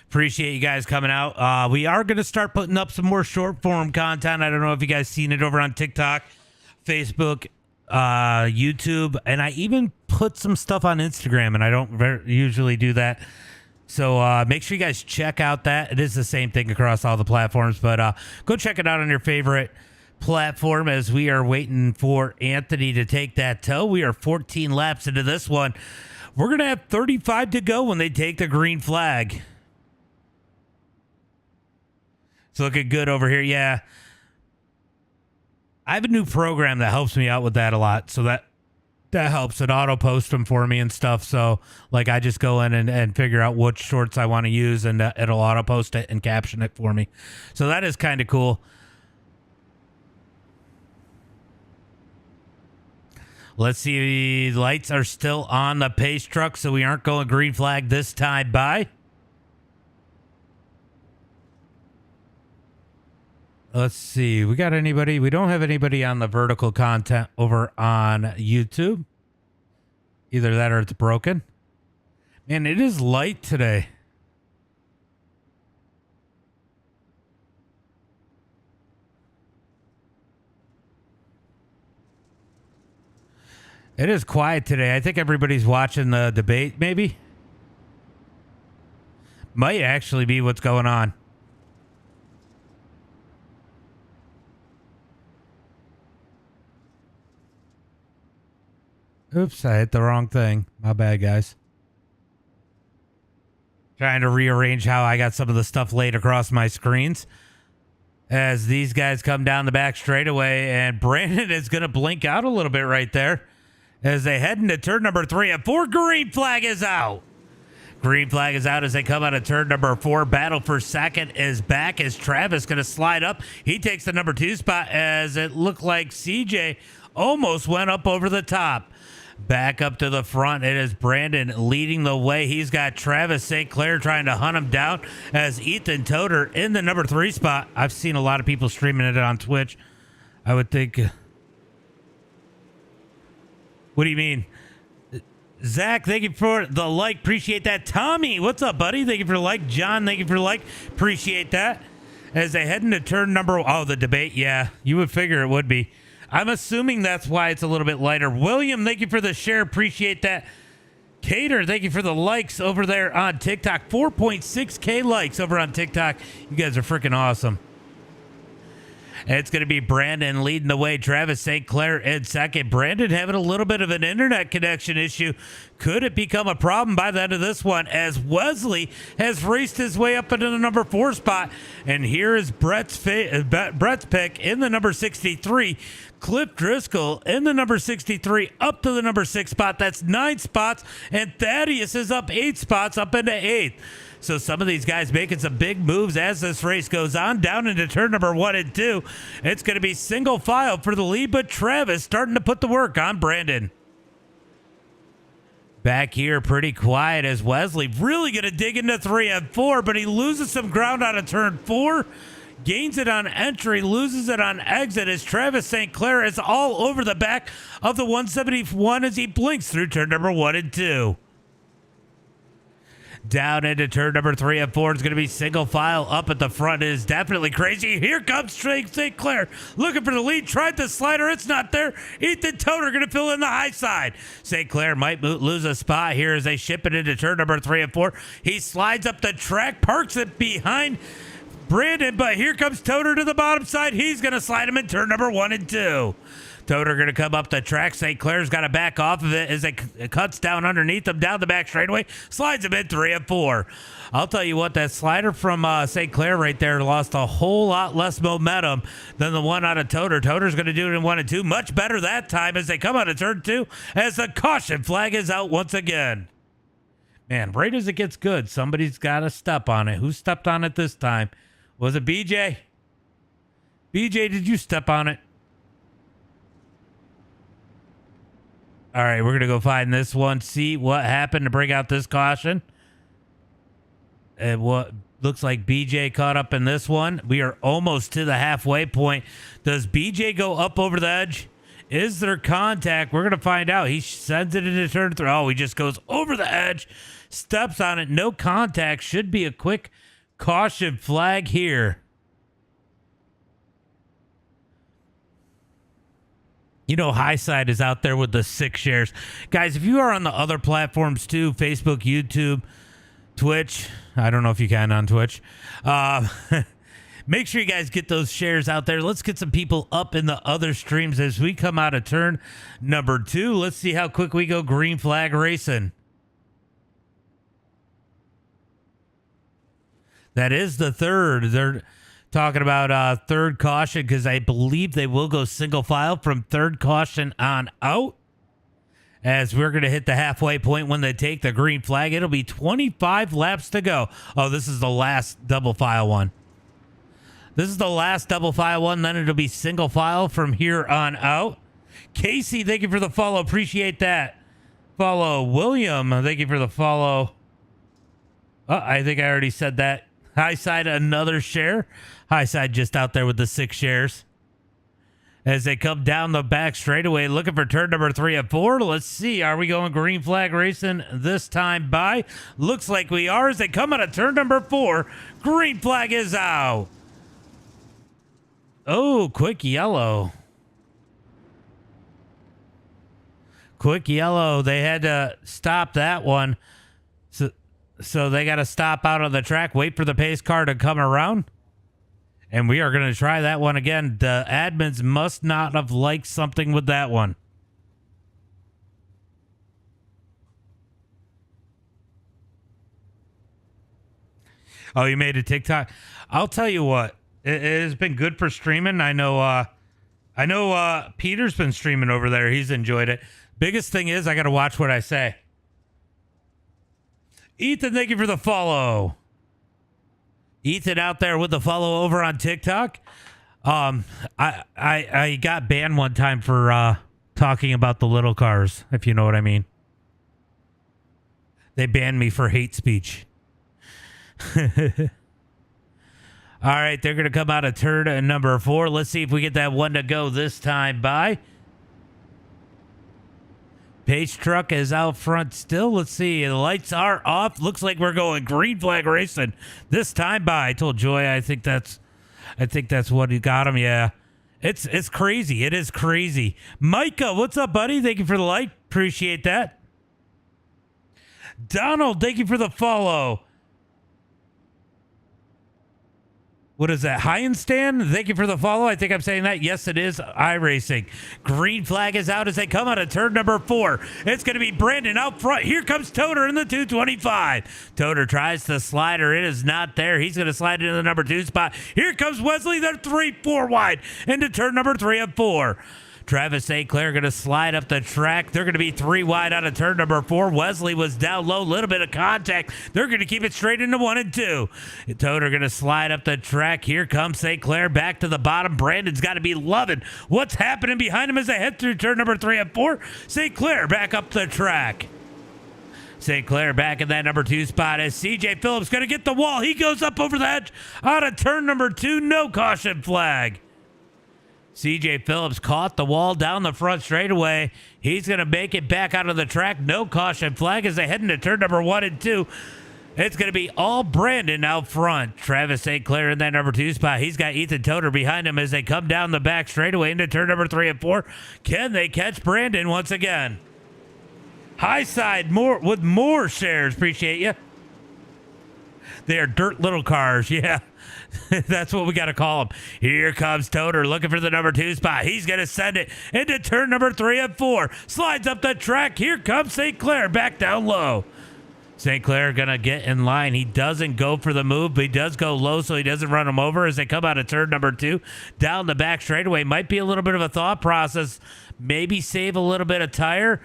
Appreciate you guys coming out. We are going to start putting up some more short form content. I don't know if you guys seen it over on TikTok, Facebook, YouTube, and I even put some stuff on Instagram, and I don't usually do that. So make sure you guys check out that. It is the same thing across all the platforms, but go check it out on your favorite platform as we are waiting for Anthony to take that toe. We are 14 laps into this one. We're going to have 35 to go when they take the green flag. It's looking good over here. Yeah. I have a new program that helps me out with that a lot. So that helps. It auto post them for me and stuff. So like I just go in and figure out which shorts I want to use, and it'll auto post it and caption it for me. So that is kind of cool. Let's see. The lights are still on the pace truck, so we aren't going green flag this time by. Let's see. We got anybody? We don't have anybody on the vertical content over on YouTube. Either that or it's broken. Man, it is light today. It is quiet today. I think everybody's watching the debate, maybe. Might actually be what's going on. Oops, I hit the wrong thing. My bad, guys. Trying to rearrange how I got some of the stuff laid across my screens. As these guys come down the back straightaway, and Brandon is going to blink out a little bit right there. As they head into turn number 3 and 4, green flag is out. Green flag is out as they come out of turn number 4. Battle for second is back as Travis going to slide up. He takes the number 2 spot as it looked like CJ almost went up over the top. Back up to the front, it is Brandon leading the way. He's got Travis St. Clair trying to hunt him down as Ethan Toter in the number 3 spot. I've seen a lot of people streaming it on Twitch. I would think... What do you mean? Zach, thank you for the like. Appreciate that. Tommy, what's up, buddy? Thank you for the like. John, thank you for the like. Appreciate that. As they head into turn number... Oh, the debate. Yeah, you would figure it would be. I'm assuming that's why it's a little bit lighter. William, thank you for the share. Appreciate that. Cater, thank you for the likes over there on TikTok. 4.6K likes over on TikTok. You guys are freaking awesome. It's going to be Brandon leading the way. Travis St. Clair in second. Brandon having a little bit of an internet connection issue. Could it become a problem by the end of this one as Wesley has raced his way up into the number 4 spot? And here is Brett's pick in the number 63. Cliff Driscoll in the number 63 up to the number 6 spot. That's 9 spots. And Thaddeus is up 8 spots up into 8th. So some of these guys making some big moves as this race goes on down into turn number 1 and 2. It's going to be single file for the lead, but Travis starting to put the work on Brandon. Back here, pretty quiet as Wesley really going to dig into 3 and 4, but he loses some ground out of turn 4. Gains it on entry, loses it on exit as Travis St. Clair is all over the back of the 171 as he blinks through turn number 1 and 2. Down into turn number 3 and 4 is going to be single file up at the front. It is definitely crazy. Here comes St. Clair looking for the lead. Tried the slider. It's not there. Ethan Toter going to fill in the high side. St. Clair might lose a spot here as they ship it into turn number 3 and 4. He slides up the track, parks it behind Brandon, but here comes Toter to the bottom side. He's going to slide him in turn number 1 and 2. Toter going to come up the track. St. Clair's got to back off of it as it cuts down underneath him down the back straightaway. Slides him in 3 and 4. I'll tell you what, that slider from St. Clair right there lost a whole lot less momentum than the one out of Toter. Toter's going to do it in 1 and 2. Much better that time as they come out of turn 2 as the caution flag is out once again. Man, right as it gets good, somebody's got to step on it. Who stepped on it this time? Was it BJ? BJ, did you step on it? All right, we're going to go find this one, see what happened to bring out this caution. And what looks like BJ caught up in this one. We are almost to the halfway point. Does BJ go up over the edge? Is there contact? We're going to find out. He sends it into turn 3. Oh, he just goes over the edge, steps on it. No contact. Should be a quick caution flag here. You know, Highside is out there with the 6 shares. Guys, if you are on the other platforms too, Facebook, YouTube, Twitch. I don't know if you can on Twitch. Make sure you guys get those shares out there. Let's get some people up in the other streams as we come out of turn number 2. Let's see how quick we go green flag racing. That is the third. They're talking about third caution because I believe they will go single file from third caution on out. As we're going to hit the halfway point when they take the green flag. It'll be 25 laps to go. Oh, this is the last double file one. This is the last double file one. Then it'll be single file from here on out. Casey, thank you for the follow. Appreciate that. Follow. William, thank you for the follow. Oh, I think I already said that. High side, another share. High side just out there with the 6 shares. As they come down the back straightaway, looking for turn number 3 and 4. Let's see. Are we going green flag racing this time by? Looks like we are as they come out of turn number 4. Green flag is out. Oh, quick yellow. Quick yellow. They had to stop that one. So they got to stop out on the track, wait for the pace car to come around. And we are going to try that one again. The admins must not have liked something with that one. Oh, you made a TikTok? I'll tell you what. It has been good for streaming. I know Peter's been streaming over there. He's enjoyed it. Biggest thing is I got to watch what I say. Ethan, thank you for the follow. Ethan out there with the follow over on TikTok. I got banned one time for talking about the little cars, if you know what I mean. They banned me for hate speech. All right, they're going to come out of turn number 4. Let's see if we get that one to go this time by. Pace truck is out front still. Let's see. The lights are off. Looks like we're going green flag racing this time by. I told Joy I think that's what he got him. Yeah. It's crazy. It is crazy. Micah, what's up, buddy? Thank you for the like. Appreciate that. Donald, thank you for the follow. What is that? Heinstan? Thank you for the follow. I think I'm saying that. Yes, it is iRacing. Green flag is out as they come out of turn number 4. It's going to be Brandon out front. Here comes Toter in the 225. Toter tries to slide her. It is not there. He's going to slide into the number 2 spot. Here comes Wesley. They're 3-4 wide into turn number 3 and 4. Travis St. Clair going to slide up the track. They're going to be 3 wide out of turn number 4. Wesley was down low, little bit of contact. They're going to keep it straight into 1 and 2. Toter going to slide up the track. Here comes St. Clair back to the bottom. Brandon's got to be loving what's happening behind him as they head through turn number 3 and 4. St. Clair back up the track. St. Clair back in that number 2 spot as CJ Phillips going to get the wall. He goes up over the edge out of turn number 2. No caution flag. CJ Phillips caught the wall down the front straightaway. He's going to make it back out of the track. No caution flag as they head into turn number 1 and 2. It's going to be all Brandon out front. Travis St. Clair in that number 2 spot. He's got Ethan Toter behind him as they come down the back straightaway into turn number 3 and 4. Can they catch Brandon once again? High side with more shares. Appreciate you. They are dirt little cars. Yeah. That's what we got to call him. Here comes Toter looking for the number 2 spot. He's going to send it into turn number 3 and 4. Slides up the track. Here comes St. Clair back down low. St. Clair going to get in line. He doesn't go for the move, but he does go low so he doesn't run him over as they come out of turn number 2. Down the back straightaway. Might be a little bit of a thought process. Maybe save a little bit of tire.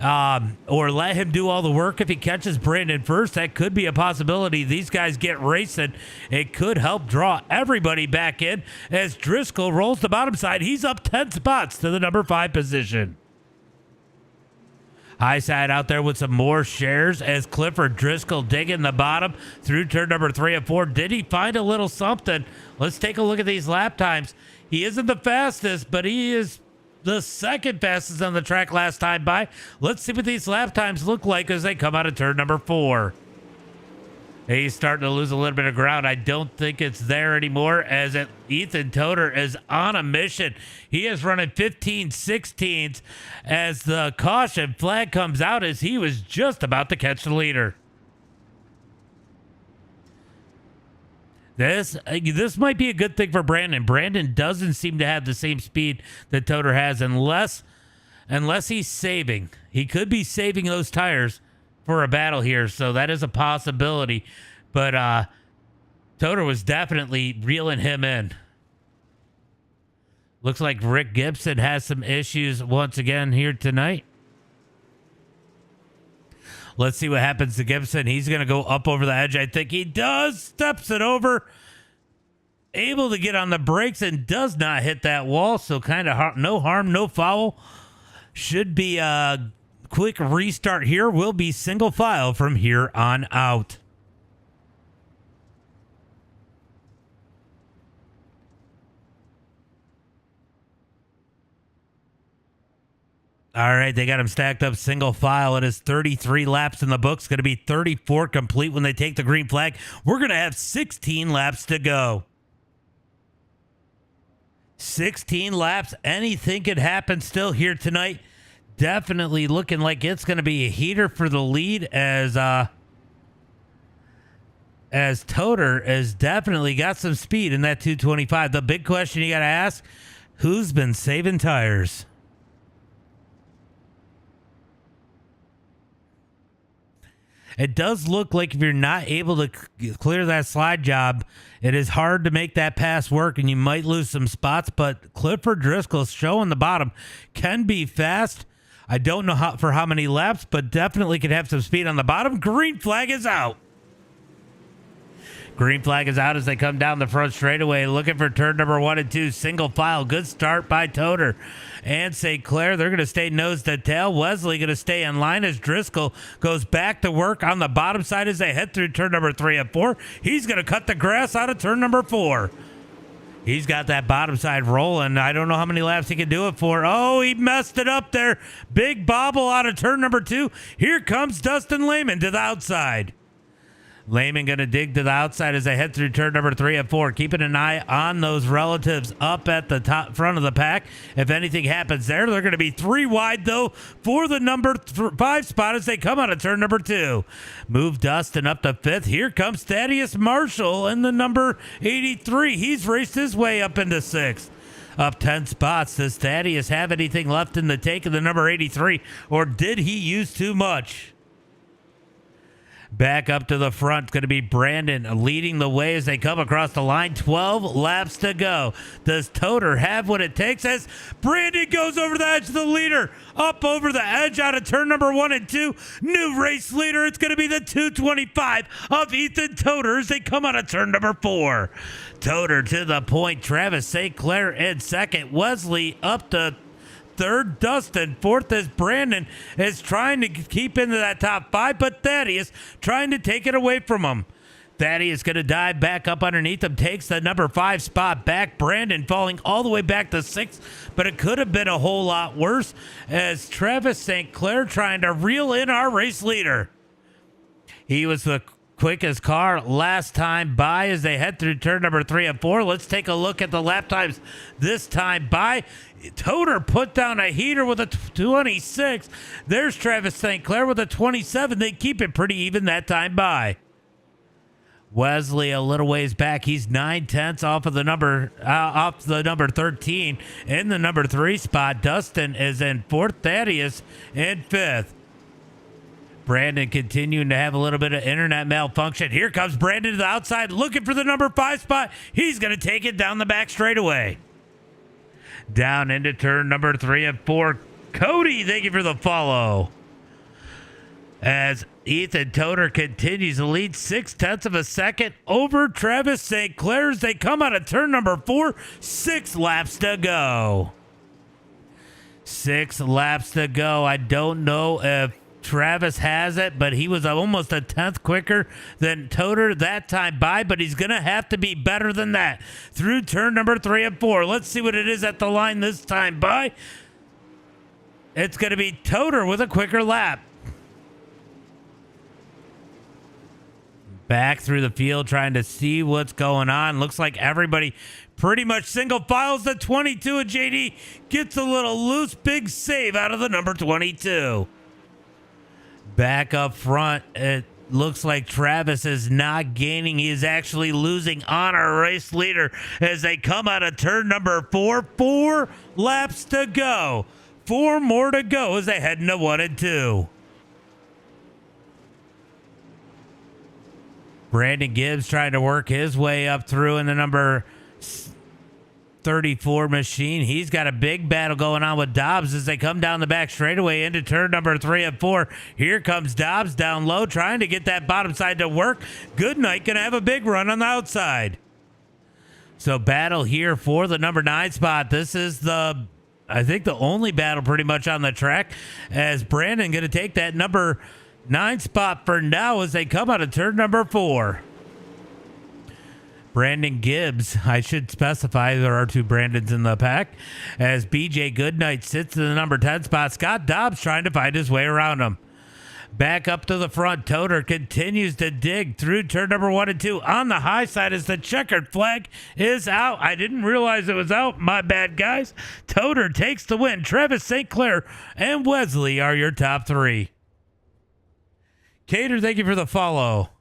Or let him do all the work if he catches Brandon first. That could be a possibility. These guys get racing. It could help draw everybody back in as Driscoll rolls the bottom side. He's up 10 spots to the number 5 position. High side out there with some more shares as Clifford Driscoll digging the bottom through turn number 3 and 4. Did he find a little something? Let's take a look at these lap times. He isn't the fastest, but he is the second fastest on the track last time by. Let's see what these lap times look like as they come out of turn number 4. He's starting to lose a little bit of ground. I don't think it's there anymore as Ethan Toter is on a mission. He is running 15/16 as the caution flag comes out as he was just about to catch the leader. This might be a good thing for Brandon. Brandon doesn't seem to have the same speed that Toter has unless he's saving. He could be saving those tires for a battle here, so that is a possibility. But Toter was definitely reeling him in. Looks like Rick Gibson has some issues once again here tonight. Let's see what happens to Gibson. He's going to go up over the edge. I think he does. Steps it over. Able to get on the brakes and does not hit that wall. So kind of no harm, no foul. Should be a quick restart here. Will be single file from here on out. All right, they got him stacked up single file. It is 33 laps in the books. Going to be 34 complete when they take the green flag. We're going to have 16 laps to go. 16 laps. Anything could happen still here tonight. Definitely looking like it's going to be a heater for the lead as Toter has definitely got some speed in that 225. The big question you got to ask, who's been saving tires? It does look like if you're not able to clear that slide job, it is hard to make that pass work and you might lose some spots, but Clifford Driscoll's show on the bottom can be fast. I don't know for how many laps, but definitely could have some speed on the bottom. Green flag is out. Green flag is out as they come down the front straightaway, looking for turn number 1 and 2. Single file. Good start by Toter and St. Clair. They're going to stay nose to tail. Wesley going to stay in line as Driscoll goes back to work on the bottom side as they head through turn number 3 and 4. He's going to cut the grass out of turn number 4. He's got that bottom side rolling. I don't know how many laps he can do it for. Oh, he messed it up there. Big bobble out of turn number 2. Here comes Dustin Lehman to the outside. Lehman going to dig to the outside as they head through turn number 3 and 4. Keeping an eye on those relatives up at the top front of the pack. If anything happens there, they're going to be 3 wide, though, for the number 5 spot as they come out of turn number 2. Move Dustin up to 5th. Here comes Thaddeus Marshall in the number 83. He's raced his way up into 6th. Up 10 spots. Does Thaddeus have anything left in the tank of the number 83, or did he use too much? Back up to the front, it's going to be Brandon leading the way as they come across the line. 12 laps to go. Does Toter have what it takes as Brandon goes over the edge of the leader? Up over the edge out of turn number 1 and 2. New race leader. It's going to be the 225 of Ethan Toter as they come out of turn number 4. Toter to the point. Travis St. Clair in second. Wesley up to 3rd, Dustin. 4th is Brandon is trying to keep into that top 5, but Thaddeus trying to take it away from him. Thaddeus going to dive back up underneath him, takes the number 5 spot back. Brandon falling all the way back to 6th, but it could have been a whole lot worse as Travis St. Clair trying to reel in our race leader. He was the quickest car last time by as they head through turn number 3 and 4. Let's take a look at the lap times this time by. Toter put down a heater with a 26. There's Travis St. Clair with a 27. They keep it pretty even that time by. Wesley a little ways back. He's 9/10 off of the number 13 in the number 3 spot. Dustin is in 4th. Thaddeus in 5th. Brandon continuing to have a little bit of internet malfunction. Here comes Brandon to the outside looking for the number 5 spot. He's going to take it down the back straightaway. Down into turn number 3 and 4. Cody, thank you for the follow. As Ethan Toter continues to lead 0.6 of a second over Travis St. Clair as they come out of turn number 4. 6 laps to go. 6 laps to go. I don't know if Travis has it, but he was almost a 10th quicker than Toter that time by, but he's going to have to be better than that through turn number 3 and 4. Let's see what it is at the line this time by. It's going to be Toter with a quicker lap. Back through the field trying to see what's going on. Looks like everybody pretty much single files the 22, and JD gets a little loose. Big save out of the number 22. Back up front, Looks like Travis is not gaining. He is actually losing on our race leader as they come out of turn number 4. 4 laps to go. 4 more to go as they head into 1 and 2. Brandon Gibbs trying to work his way up through in the number 34 machine. He's got a big battle going on with Dobbs as they come down the back straightaway into turn number 3 and 4. Here comes Dobbs down low trying to get that bottom side to work. Goodnight gonna have a big run on the outside. So battle here for the number 9 spot. This is I think the only battle pretty much on the track, as Brandon gonna take that number 9 spot for now as they come out of turn number 4. Brandon Gibbs, I should specify there are 2 Brandons in the pack, as BJ Goodnight sits in the number 10 spot. Scott Dobbs trying to find his way around him. Back up to the front. Toter continues to dig through turn number 1 and 2 on the high side as the checkered flag is out. I didn't realize it was out. My bad, guys. Toter takes the win. Travis St. Clair and Wesley are your top 3. Cater, thank you for the follow.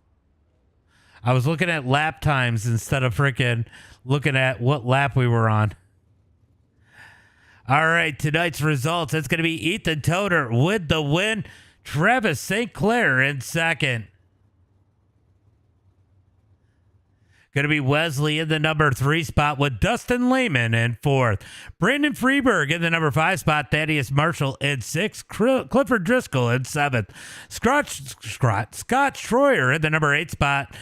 I was looking at lap times instead of freaking looking at what lap we were on. All right, tonight's results. It's going to be Ethan Toter with the win. Travis St. Clair in second. Going to be Wesley in the number 3 spot with Dustin Lehman in 4th. Brandon Freeberg in the number 5 spot. Thaddeus Marshall in 6th. Clifford Driscoll in 7th. Scott Schroyer in the number 8 spot.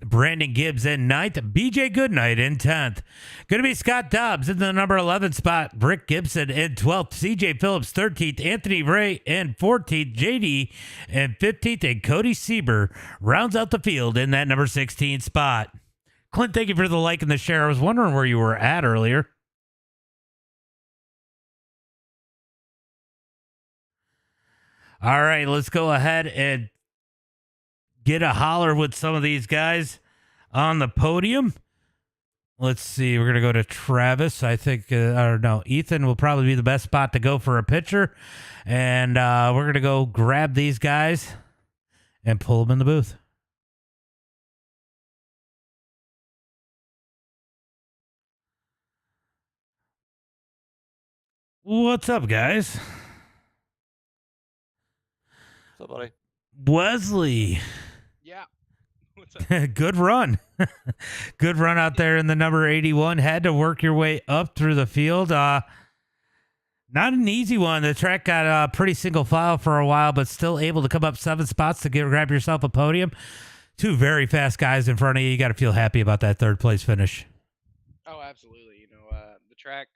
Brandon Gibbs in 9th. BJ Goodnight in 10th. Going to be Scott Dobbs in the number 11 spot. Rick Gibson in 12th. CJ Phillips 13th. Anthony Ray in 14th. JD in 15th. And Cody Sieber rounds out the field in that number 16 spot. Clint, thank you for the like and the share. I was wondering where you were at earlier. All right, let's go ahead and get a holler with some of these guys on the podium. Let's see. We're going to go to Travis. I think, or no, Ethan will probably be the best spot to go for a picture. And we're going to go grab these guys and pull them in the booth. What's up, guys? What's up, buddy? Wesley. Yeah. What's up? Good run. Good run out there in the number 81. Had to work your way up through the field. Not an easy one. The track got pretty single file for a while, but still able to come up 7 spots to grab yourself a podium. 2 very fast guys in front of you. You got to feel happy about that 3rd place finish. Oh, absolutely. The track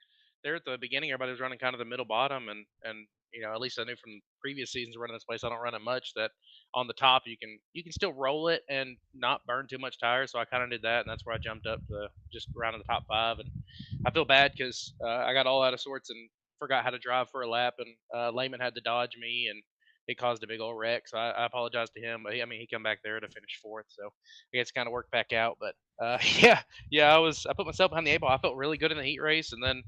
there at the beginning, everybody was running kind of the middle bottom, and at least I knew from previous seasons running this place, I don't run it much, that on the top you can still roll it and not burn too much tire. So I kind of did that, and that's where I jumped up to just around in the top 5. And I feel bad because I got all out of sorts and forgot how to drive for a lap, and Lehman had to dodge me, and it caused a big old wreck. So I apologize to him, but he come back there to finish 4th. So I guess kind of worked back out. But yeah, I put myself behind the 8 ball. I felt really good in the heat race, and then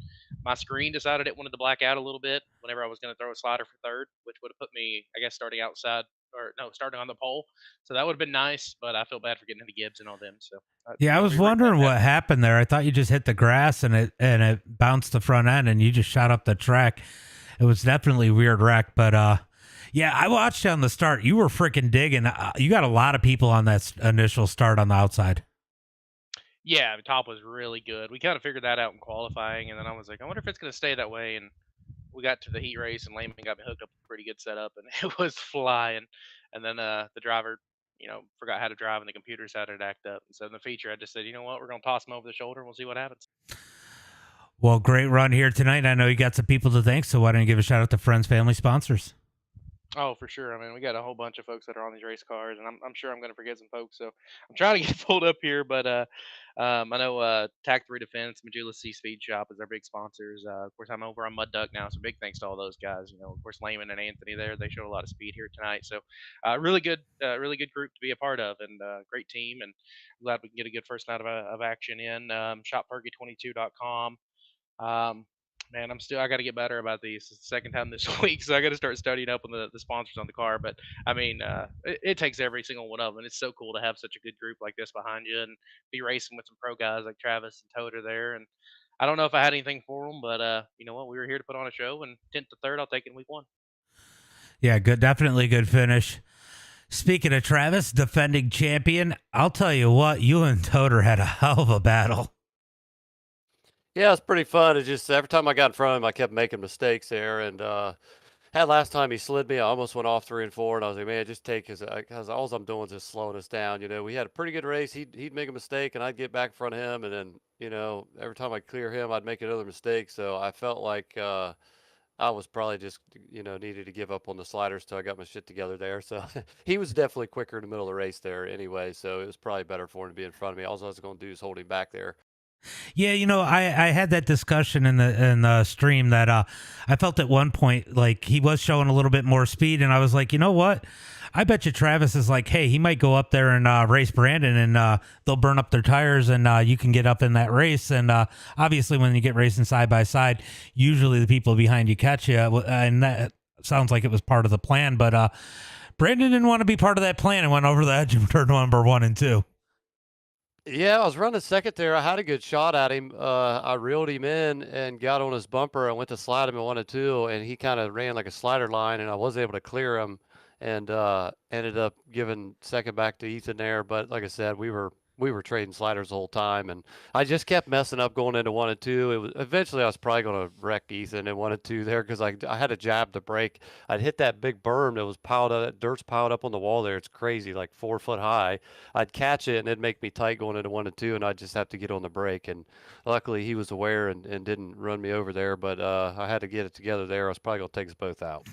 my screen decided it wanted to black out a little bit whenever I was going to throw a slider for 3rd, which would have put me, I guess, starting on the pole. So that would have been nice, but I feel bad for getting into Gibbs and all them. So yeah, I was wondering what happened there. I thought you just hit the grass and it bounced the front end and you just shot up the track. It was definitely a weird wreck, but yeah, I watched you on the start. You were freaking digging. You got a lot of people on that initial start on the outside. Yeah, the top was really good. We kind of figured that out in qualifying, and then I was like, I wonder if it's going to stay that way. And we got to the heat race, and Lehman got me hooked up with a pretty good setup, and it was flying. And then the driver, forgot how to drive, and the computer decided to act up. And so in the feature, I just said, you know what, we're going to toss him over the shoulder, and we'll see what happens. Well, great run here tonight. I know you got some people to thank, so why don't you give a shout out to friends, family, sponsors? Oh, for sure. I mean, we got a whole bunch of folks that are on these race cars, and I'm sure I'm going to forget some folks. So I'm trying to get pulled up here, but I know TAC 3 Defense, Majula C Speed Shop is our big sponsors. Of course, I'm over on Mud Duck now, so big thanks to all those guys. Of course, Lehman and Anthony there, they showed a lot of speed here tonight. So really good group to be a part of, and great team. And glad we can get a good first night of action in. ShopPergy22.com. Man, I got to get better about these. It's the second time this week, so I got to start studying up on the sponsors on the car. But I mean, it takes every single one of them. It's so cool to have such a good group like this behind you and be racing with some pro guys like Travis and Toter there. And I don't know if I had anything for them, but you know what? We were here to put on a show, and 10th to third, I'll take it in week one. Yeah, good. Definitely a good finish. Speaking of Travis, defending champion, I'll tell you what, you and Toter had a hell of a battle. Yeah, it's pretty fun. It's just every time I got in front of him, I kept making mistakes there. And had last time he slid me, I almost went off 3 and 4, and I was like, man, just take his. Because all I'm doing is just slowing us down. We had a pretty good race. He'd make a mistake, and I'd get back in front of him, and then every time I clear him, I'd make another mistake. So I felt like I was probably just needed to give up on the sliders till I got my shit together there. So he was definitely quicker in the middle of the race there anyway. So it was probably better for him to be in front of me. All I was going to do is hold him back there. Yeah, I had that discussion in the stream that I felt at one point like he was showing a little bit more speed, and I was like, you know what? I bet you Travis is like, hey, he might go up there and race Brandon, and they'll burn up their tires, and you can get up in that race. And obviously, when you get racing side by side, usually the people behind you catch you, and that sounds like it was part of the plan. But Brandon didn't want to be part of that plan and went over the edge of turn number 1 and 2. Yeah, I was running second there. I had a good shot at him. I reeled him in and got on his bumper. I went to slide him in 1 and 2, and he kind of ran like a slider line, and I was able to clear him, and ended up giving second back to Ethan there. But like I said, we were trading sliders the whole time, and I just kept messing up going into 1 and 2. It was eventually I was probably going to wreck Ethan in 1 and 2 there because I had to jab the brake. I'd hit that big berm that was piled up, that dirt's piled up on the wall there. It's crazy, like 4 foot high. I'd catch it and it'd make me tight going into 1 and 2, and I'd just have to get on the brake. And luckily he was aware and didn't run me over there, but I had to get it together there. I was probably going to take us both out.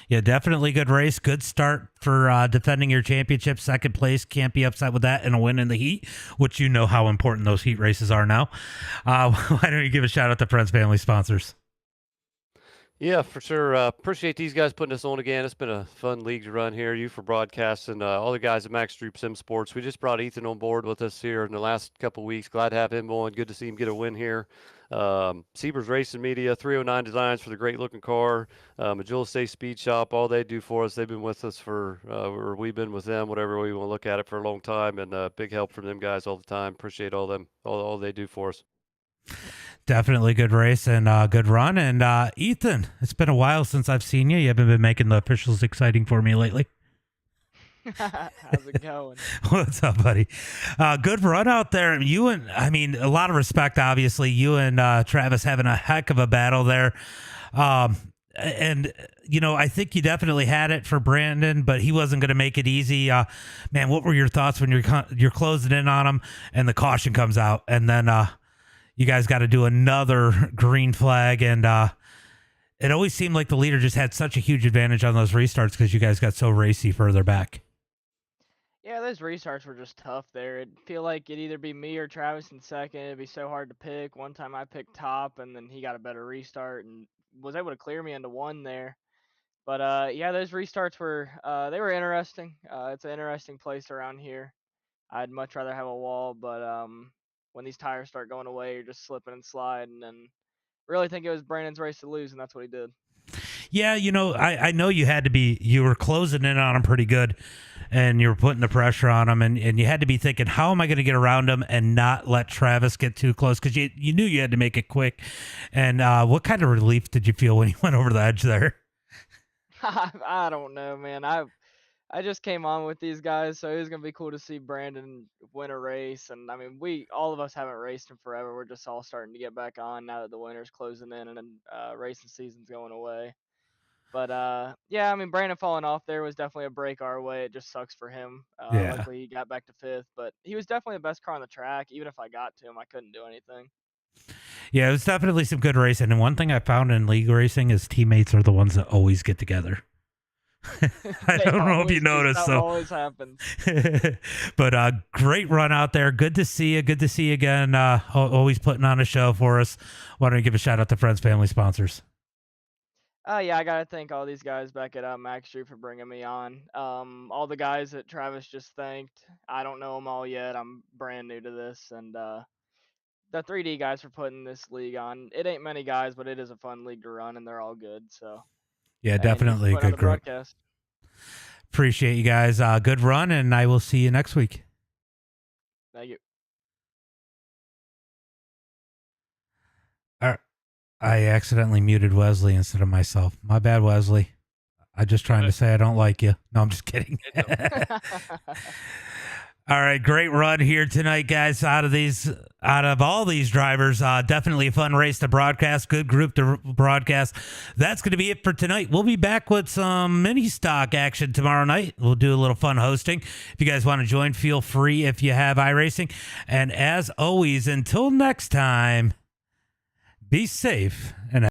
Yeah, definitely good race. Good start for defending your championship. Second place, can't be upset with that, and a win in the heat, which you know how important those heat races are now. Why don't you give a shout out to friends, family, sponsors? Yeah, for sure. Appreciate these guys putting us on again. It's been a fun league to run here. You for broadcasting, all the guys at Max Streep Sim Sports. We just brought Ethan on board with us here in the last couple of weeks. Glad to have him on. Good to see him get a win here. Siebers Racing Media, 309 Designs for the great looking car. Magilla State Speed Shop, all they do for us. They've been with us or we've been with them, whatever we want to look at it, for a long time. And big help from them guys all the time. Appreciate all they do for us. Definitely good race and good run. And Ethan, it's been a while since I've seen you. You haven't been making the officials exciting for me lately. How's it going? What's up, buddy? Good run out there. A lot of respect, obviously. You and Travis having a heck of a battle there. And I think you definitely had it for Brandon, but he wasn't going to make it easy. Man, what were your thoughts when you're closing in on him and the caution comes out, and then you guys got to do another green flag, and it always seemed like the leader just had such a huge advantage on those restarts because you guys got so racy further back. Yeah, those restarts were just tough there. It'd feel like it'd either be me or Travis in second. It'd be so hard to pick. One time I picked top, and then he got a better restart and was able to clear me into one there. But yeah, those restarts were they were interesting. It's an interesting place around here. I'd much rather have a wall, but when these tires start going away, you're just slipping and sliding, and really think it was Brandon's race to lose, and that's what he did. Yeah, I know you were closing in on him pretty good, and you were putting the pressure on him, and you had to be thinking, how am I going to get around him and not let Travis get too close? Because you knew you had to make it quick. And what kind of relief did you feel when you went over the edge there? I don't know, man. I just came on with these guys, so it was gonna be cool to see Brandon win a race. And I mean, we all of us haven't raced in forever. We're just all starting to get back on now that the winter's closing in and then racing season's going away. But yeah, I mean, Brandon falling off there was definitely a break our way. It just sucks for him. Yeah. Luckily, he got back to fifth, but he was definitely the best car on the track. Even if I got to him, I couldn't do anything. Yeah, it was definitely some good racing. And one thing I found in league racing is teammates are the ones that always get together. I They don't know if you always do. noticed, That so always happens. but great run out there. Good to see you. Good to see you again. Always putting on a show for us. Why don't you give a shout out to friends, family, sponsors? Yeah, I gotta thank all these guys back at Max Street for bringing me on. All the guys that Travis just thanked. I don't know them all yet. I'm brand new to this, and the 3D guys for putting this league on. It ain't many guys, but it is a fun league to run, and they're all good. So Yeah, and you definitely a put on good the group. broadcast. Appreciate you guys. Good run, and I will see you next week. Thank you. I accidentally muted Wesley instead of myself. My bad, Wesley. I just trying to say I don't like you. No, I'm just kidding. All right, great run here tonight, guys. Out of all these drivers, definitely a fun race to broadcast. Good group to broadcast. That's going to be it for tonight. We'll be back with some mini stock action tomorrow night. We'll do a little fun hosting. If you guys want to join, feel free if you have iRacing. And as always, until next time, be safe and